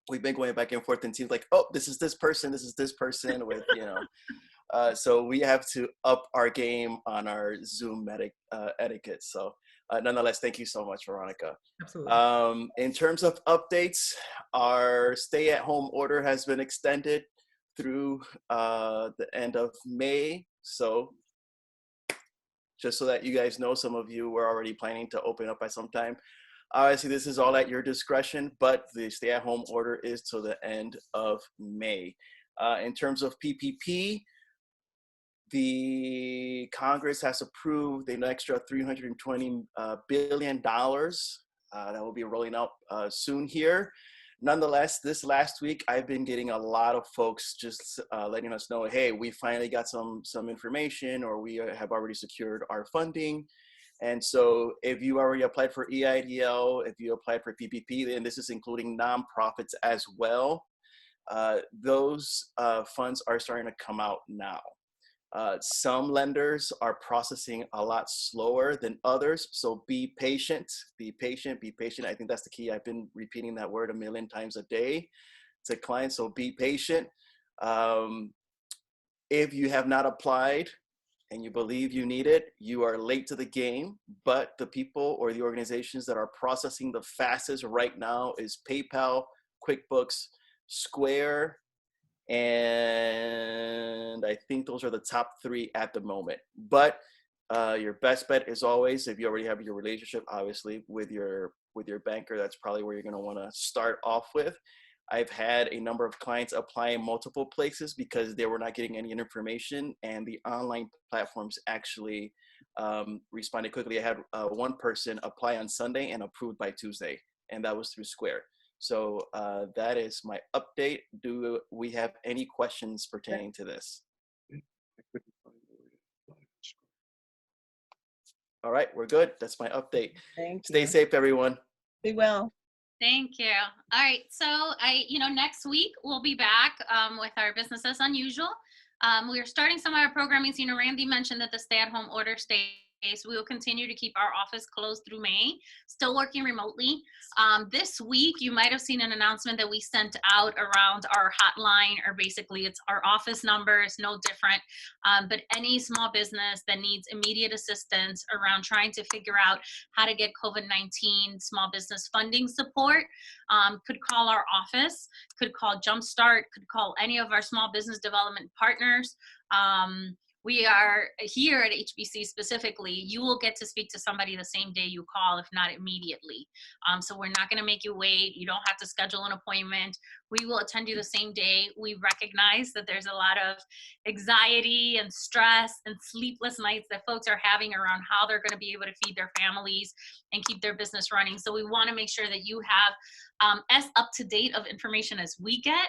we've been going back and forth and seems like, oh, this is this person with, so we have to up our game on our Zoom etiquette. So nonetheless, thank you so much, Veronica. Absolutely. In terms of updates, our stay-at-home order has been extended through the end of May. So just so that you guys know, some of you were already planning to open up by some time. Obviously, this is all at your discretion, but the stay-at-home order is till the end of May. In terms of PPP, the Congress has approved an extra $320 billion that will be rolling out soon here. Nonetheless, this last week, I've been getting a lot of folks just letting us know, hey, we finally got some information, or we have already secured our funding. And so if you already applied for EIDL, if you applied for PPP, and this is including nonprofits as well, those funds are starting to come out now. Some lenders are processing a lot slower than others, so be patient, be patient, be patient. I think that's the key. I've been repeating that word 1 million times a day to clients, so be patient. If you have not applied and you believe you need it, you are late to the game, but the people or the organizations that are processing the fastest right now is PayPal, QuickBooks, Square, and I think those are the top 3 at the moment. But your best bet is always, if you already have your relationship, obviously, with your banker, that's probably where you're going to want to start off with. I've had a number of clients apply in multiple places because they were not getting any information, and the online platforms actually responded quickly. I had one person apply on Sunday and approved by Tuesday, and that was through Square. So that is my update. Do we have any questions pertaining to this? All right, we're good. That's my update. Stay safe, everyone. Be well. Thank you. All right. So next week we'll be back with our business as unusual. We are starting some of our programming. So, Randy mentioned that the stay-at-home order stays. We will continue to keep our office closed through May, still working remotely. This week, you might have seen an announcement that we sent out around our hotline, or basically it's our office number. It's no different. But any small business that needs immediate assistance around trying to figure out how to get COVID-19 small business funding support could call our office, could call Jumpstart, could call any of our small business development partners. We are here at HBC specifically. You will get to speak to somebody the same day you call, if not immediately. So we're not going to make you wait. You don't have to schedule an appointment. We will attend you the same day. We recognize that there's a lot of anxiety and stress and sleepless nights that folks are having around how they're going to be able to feed their families and keep their business running. So we want to make sure that you have as up-to-date of information as we get.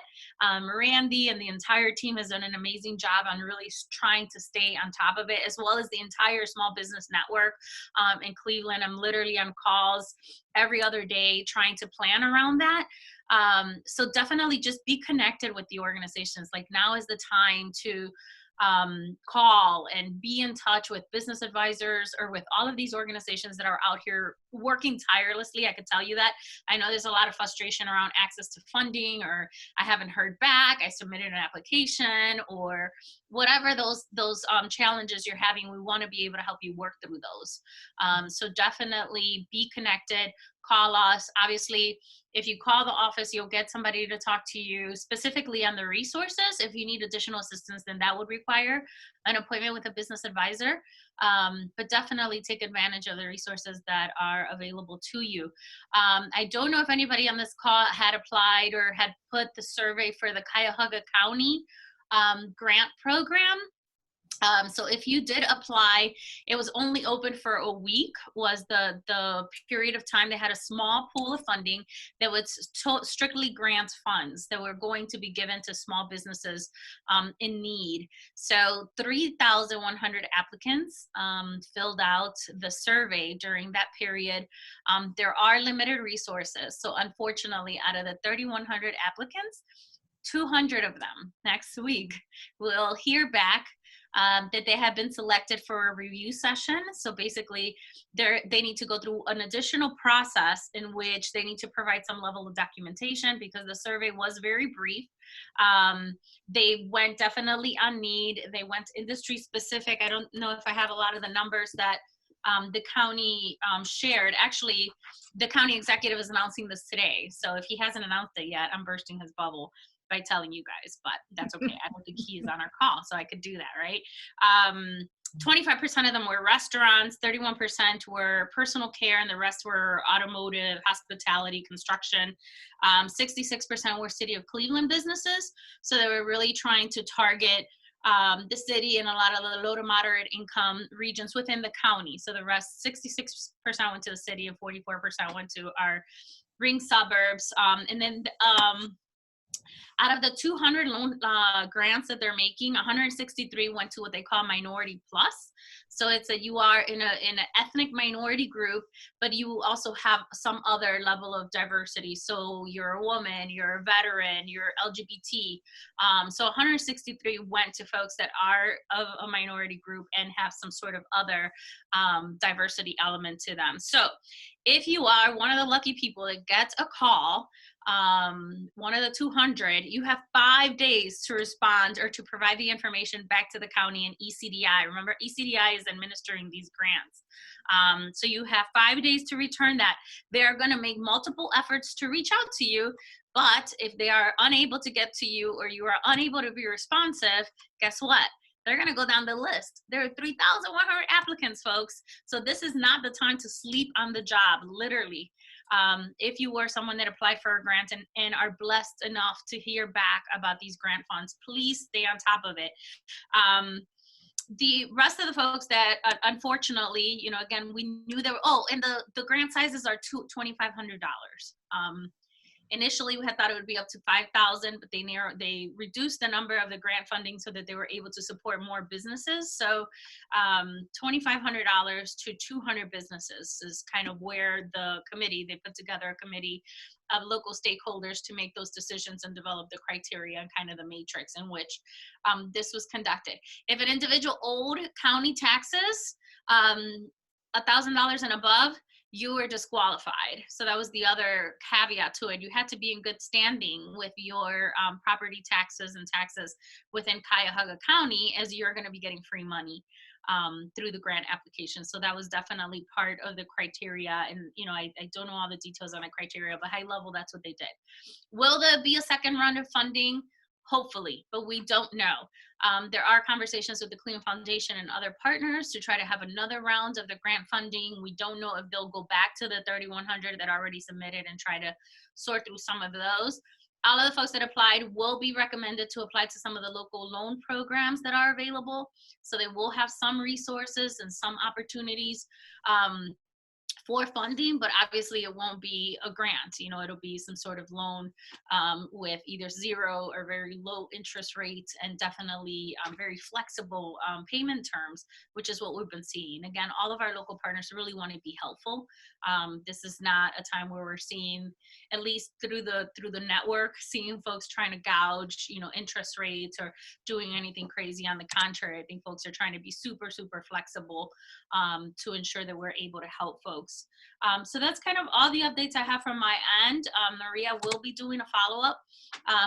Randy and the entire team has done an amazing job on really trying to stay on top of it, as well as the entire small business network in Cleveland. I'm literally on calls every other day trying to plan around that. So definitely just be connected with the organizations. Like, now is the time to call and be in touch with business advisors or with all of these organizations that are out here working tirelessly. I could tell you that. I know there's a lot of frustration around access to funding, or I haven't heard back, I submitted an application, or whatever those challenges you're having. We want to be able to help you work through those. So definitely be connected. Call us. Obviously, if you call the office, you'll get somebody to talk to you specifically on the resources. If you need additional assistance, then that would require an appointment with a business advisor. But definitely take advantage of the resources that are available to you. I don't know if anybody on this call had applied or had put the survey for the Cuyahoga County grant program. So if you did apply, it was only open for a week, was the period of time. They had a small pool of funding that was strictly grant funds that were going to be given to small businesses in need. So 3,100 applicants filled out the survey during that period. There are limited resources. So unfortunately, out of the 3,100 applicants, 200 of them next week will hear back that they have been selected for a review session. So basically, they need to go through an additional process in which they need to provide some level of documentation because the survey was very brief. They went definitely on need. They went industry specific. I don't know if I have a lot of the numbers that the county shared. Actually, the county executive is announcing this today. So if he hasn't announced it yet, I'm bursting his bubble by telling you guys, but that's okay. I don't think he is on our call, so I could do that, right? 25% of them were restaurants, 31% were personal care, and the rest were automotive, hospitality, construction. 66% were city of Cleveland businesses. So they were really trying to target the city and a lot of the low to moderate income regions within the county. So the rest, 66% went to the city and 44% went to our ring suburbs. And then out of the 200 loan grants that they're making, 163 went to what they call Minority Plus. So it's that you are in an ethnic minority group, but you also have some other level of diversity. So you're a woman, you're a veteran, you're LGBT. So 163 went to folks that are of a minority group and have some sort of other diversity element to them. So if you are one of the lucky people that gets a call, one of the 200, you have 5 days to respond or to provide the information back to the county and ECDI. Remember, ECDI is administering these grants. So you have 5 days to return that. They're going to make multiple efforts to reach out to you, but if they are unable to get to you or you are unable to be responsive, guess what? They're going to go down the list. There are 3,100 applicants, folks. So this is not the time to sleep on the job, literally. If you were someone that applied for a grant and are blessed enough to hear back about these grant funds, please stay on top of it. The rest of the folks that unfortunately, you know, again, we knew there were, and the grant sizes are $2,500. Initially, we had thought it would be up to 5,000, but they reduced the number of the grant funding so that they were able to support more businesses. So $2,500 to 200 businesses is kind of where they put together a committee of local stakeholders to make those decisions and develop the criteria and kind of the matrix in which this was conducted. If an individual owed county taxes, $1,000 and above, you were disqualified. So that was the other caveat to it. You had to be in good standing with your property taxes and taxes within Cuyahoga County, as you're going to be getting free money through the grant application. So that was definitely part of the criteria. And, you know, I don't know all the details on the criteria, but high level, that's what they did. Will there be a second round of funding? Hopefully, but we don't know. There are conversations with the Cleveland Foundation and other partners to try to have another round of the grant funding. We don't know if they'll go back to the 3,100 that already submitted and try to sort through some of those. All of the folks that applied will be recommended to apply to some of the local loan programs that are available. So they will have some resources and some opportunities for funding, but obviously it won't be a grant. You know, it'll be some sort of loan with either zero or very low interest rates, and definitely very flexible payment terms, which is what we've been seeing. Again, all of our local partners really want to be helpful. This is not a time where we're seeing, at least through the network, seeing folks trying to gouge, you know, interest rates or doing anything crazy. On the contrary, I think folks are trying to be super, super flexible to ensure that we're able to help folks. So that's kind of all the updates I have from my end. Maria will be doing a follow-up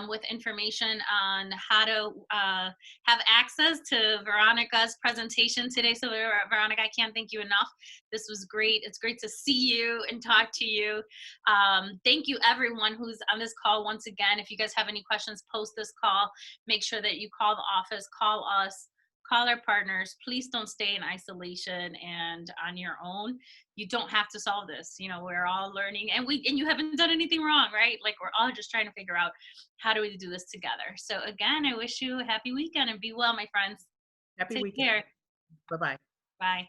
with information on how to have access to Veronica's presentation today. So Veronica, I can't thank you enough. This was great. It's great to see you and talk to you. Thank you everyone who's on this call. Once again, if you guys have any questions post this call, make sure that you call the office, call us, call our partners. Please don't stay in isolation and on your own. You don't have to solve this. You know, we're all learning, and you haven't done anything wrong, right? Like, we're all just trying to figure out how do we do this together. So again, I wish you a happy weekend and be well, my friends. Happy Take weekend. care. Bye-bye. Bye.